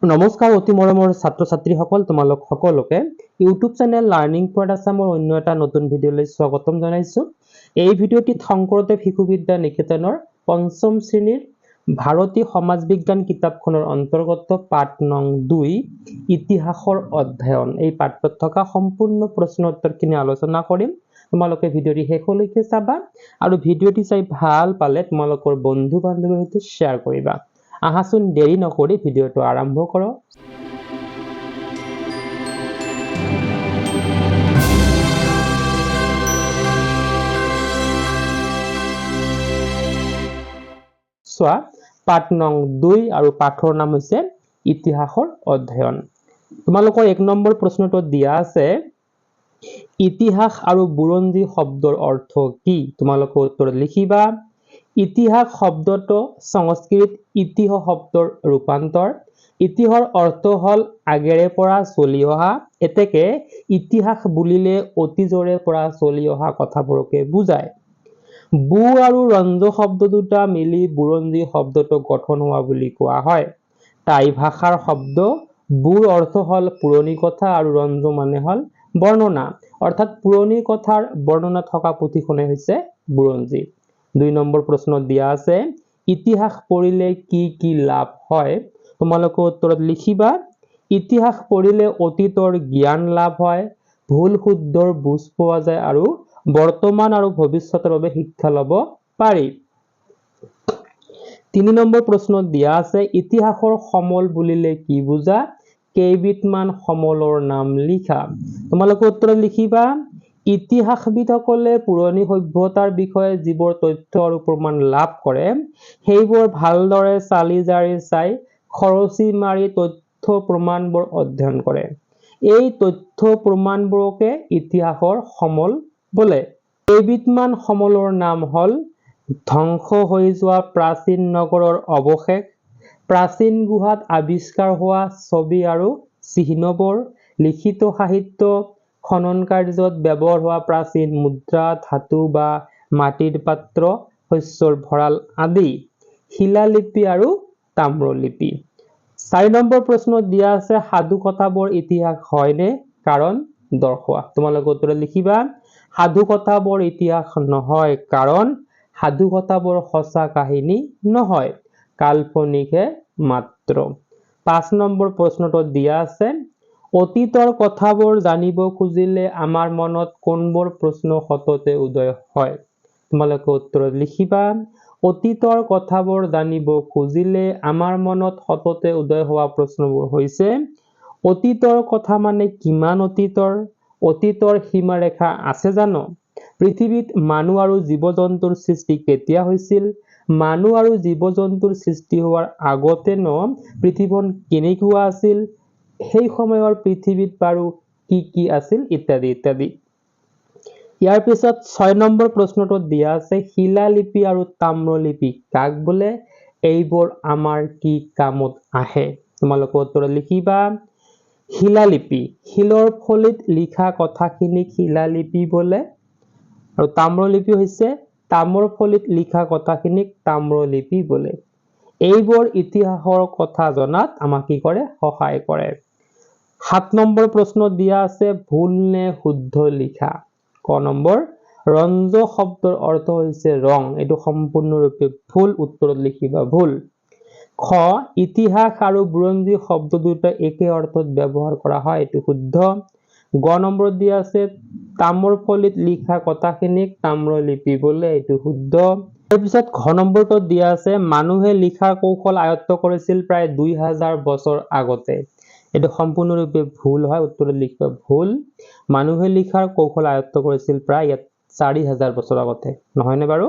নমস্কাৰ অতি মৰমৰ ছাত্ৰ ছাত্ৰীসকল, তোমালোক সকলোকে ইউটিউব চেনেল লাৰ্নিং পইণ্ট আসামৰ অন্য এটা নতুন ভিডিঅ'লৈ স্বাগতম জনাইছো। এই ভিডিঅ'টিত শংকৰদেৱ শিশু বিদ্যা নিকেতনৰ পঞ্চম শ্ৰেণীৰ ভাৰতীয় সমাজ বিজ্ঞান কিতাপখনৰ অন্তৰ্গত পাঠ নং 2 ইতিহাসৰ অধ্যয়ন এই পাঠত থকা সম্পূৰ্ণ প্ৰশ্ন উত্তৰখিনি আলোচনা কৰিম। তোমালোকে ভিডিঅ'টি শেষলৈকে চাবা আৰু ভিডিঅ'টি চাই ভাল পালে তোমালোকৰ বন্ধু বান্ধৱীৰ সৈতে শ্বেয়াৰ কৰিবা। আহাচোন দেৰি নকৰি ভিডিঅ'টো আৰম্ভ কৰো। সোৱা পাঠ নং 2 আৰু পাঠৰ নাম হৈছে ইতিহাসৰ অধ্যয়ন। তোমালোকৰ 1 নম্বৰ প্ৰশ্নটো দিয়া আছে ইতিহাস আৰু বুৰঞ্জী শব্দৰ অৰ্থ কি? তোমালোকে উত্তৰ লিখিবা। ইতিহাস শব্দটো সংস্কৃত ইতিহ শব্দৰ ৰূপান্তৰ। ইতিহৰ অৰ্থ হল আগেৰে পৰা চলি অহা। এতেকে ইতিহাস বুলিলে অতীজৰে পৰা চলি অহা কথাবোৰকে বুজায়। বু আৰু ৰঞ্জ শব্দ দুটা মিলি বুৰঞ্জী শব্দটো গঠন হোৱা বুলি কোৱা হয়। টাই ভাষাৰ শব্দ বুৰ অৰ্থ হল পুৰণি কথা আৰু ৰঞ্জ মানে হল বৰ্ণনা, অৰ্থাৎ পুৰণি কথাৰ বৰ্ণনা থকা পুথিখনে হৈছে বুৰঞ্জী। 2 নম্বৰ প্ৰশ্ন দিয়া আছে ইতিহাস পঢ়িলে কি কি লাভ হয়? তোমালোকে উত্তৰত লিখিবা। ইতিহাস পঢ়িলে অতীতৰ জ্ঞান লাভ হয়, ভুল শুদ্ধৰ বুজ পোৱা যায় আৰু বৰ্তমান আৰু ভৱিষ্যতৰ বাবে শিক্ষা ল'ব পাৰি। 3 নম্বৰ প্ৰশ্ন দিয়া আছে ইতিহাসৰ সমল বুলিলে কি বুজা? কেইবিধমান সমলৰ নাম লিখা। তোমালোকে উত্তৰত লিখিবা। ইতিহাসবিদসকলে পুৰণি সভ্যতাৰ বিষয়ে যিবোৰ তথ্য আৰু প্ৰমাণ লাভ কৰে সেইবোৰ ভালদৰে চালি জাৰি চাই খৰচি মাৰি তথ্য প্ৰমাণবোৰ অধ্যয়ন কৰে। এই তথ্য প্ৰমাণবোৰকে ইতিহাসৰ সমল বোলে। কেইবিধমান সমলৰ নাম হল ধ্বংস হৈ যোৱা প্ৰাচীন নগৰৰ অৱশেষ, প্ৰাচীন গুহাত আৱিষ্কাৰ হোৱা ছবি আৰু চিহ্নবোৰ, লিখিত সাহিত্য, খনন কাৰ্যত ব্যৱহাৰ হোৱা প্ৰাচীন মুদ্ৰা, ধাতু বা মাটিৰ পাত্ৰ, শস্যৰ ভঁৰাল আদি, শিলালিপি আৰু তাম্ৰলিপি। 4 নম্বৰ প্ৰশ্ন দিয়া আছে সাধু কথাবোৰ ইতিহাস হয়নে? কাৰণ দৰ্শোৱা। তোমালোকে উত্তৰ লিখিবা। সাধু কথাবোৰ ইতিহাস নহয়, কাৰণ সাধু কথাবোৰ সঁচা কাহিনী নহয়, কাল্পনিকহে মাত্ৰ। 5 নম্বৰ প্ৰশ্নটো দিয়া আছে অতীতৰ কথাবোৰ জানিব খুজিলে আমাৰ মনত কোনবোৰ প্ৰশ্ন সততে উদয় হয়? তোমালোকে উত্তৰত লিখিবা। অতীতৰ কথাবোৰ জানিব খুজিলে আমাৰ মনত সততে উদয় হোৱা প্ৰশ্নবোৰ হৈছে অতীতৰ কথা মানে কিমান অতীতৰ? অতীতৰ সীমাৰেখা আছে জানো? পৃথিৱীত মানুহ আৰু জীৱ-জন্তুৰ সৃষ্টি কেতিয়া হৈছিল? মানুহ আৰু জীৱ-জন্তুৰ সৃষ্টি হোৱাৰ আগতে পৃথিৱীখন কেনেকুৱা আছিল? সেই সময়ৰ পৃথিৱীত বাৰু কি কি আছিল ইত্যাদি ইত্যাদি। ইয়াৰ পিছত 6 নম্বৰ প্ৰশ্নটো দিয়া আছে শিলালিপি আৰু তাম্ৰলিপি কাক বোলে? এইবোৰ আমাৰ কি কামত আহে? তোমালোকে উত্তৰ লিখিবা। শিলালিপি শিলৰ ফলিত লিখা কথাখিনিক শিলালিপি বোলে আৰু তাম্ৰলিপি হৈছে তামৰ ফলিত লিখা কথাখিনিক তাম্ৰলিপি বোলে। এইবোৰ ইতিহাসৰ কথা জনাত আমাক কি কৰে? সহায় কৰে। 7 নম্বৰ প্ৰশ্ন দিয়া আছে ভুল নে শুদ্ধ লিখা। ক নম্বৰ ৰঞ্জ শব্দৰ অৰ্থ হৈছে ৰং, এইটো সম্পূৰ্ণৰূপে ভুল, উত্তৰত লিখিবা ভুল। খ ইতিহাস আৰু বুৰঞ্জী শব্দ দুটা একে অৰ্থত ব্যৱহাৰ কৰা হয়, এইটো শুদ্ধ। গ নম্বৰ দিয়া আছে তামৰ ফলিত লিখা কথাখিনিক তাম্ৰলিপি বোলে, এইটো শুদ্ধ। তাৰপিছত ঘ নম্বৰটো দিয়া আছে মানুহে লিখাৰ কৌশল আয়ত্ত কৰিছিল প্ৰায় 2000 বছৰ আগতে, এইটো সম্পূৰ্ণৰূপে ভুল হয়, উত্তৰত লিখিবা ভুল। মানুহে লিখাৰ কৌশল আয়ত্ত কৰিছিল প্ৰায় 4000 বছৰ আগতে, নহয়নে বাৰু?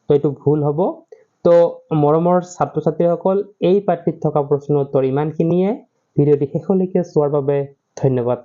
তো এইটো ভুল হ'ব। তো মৰমৰ ছাত্ৰ ছাত্ৰীসকল এই পাঠটিত থকা প্ৰশ্ন উত্তৰ ইমানখিনিয়ে। ভিডিঅ'টি শেষলৈকে চোৱাৰ বাবে ধন্যবাদ।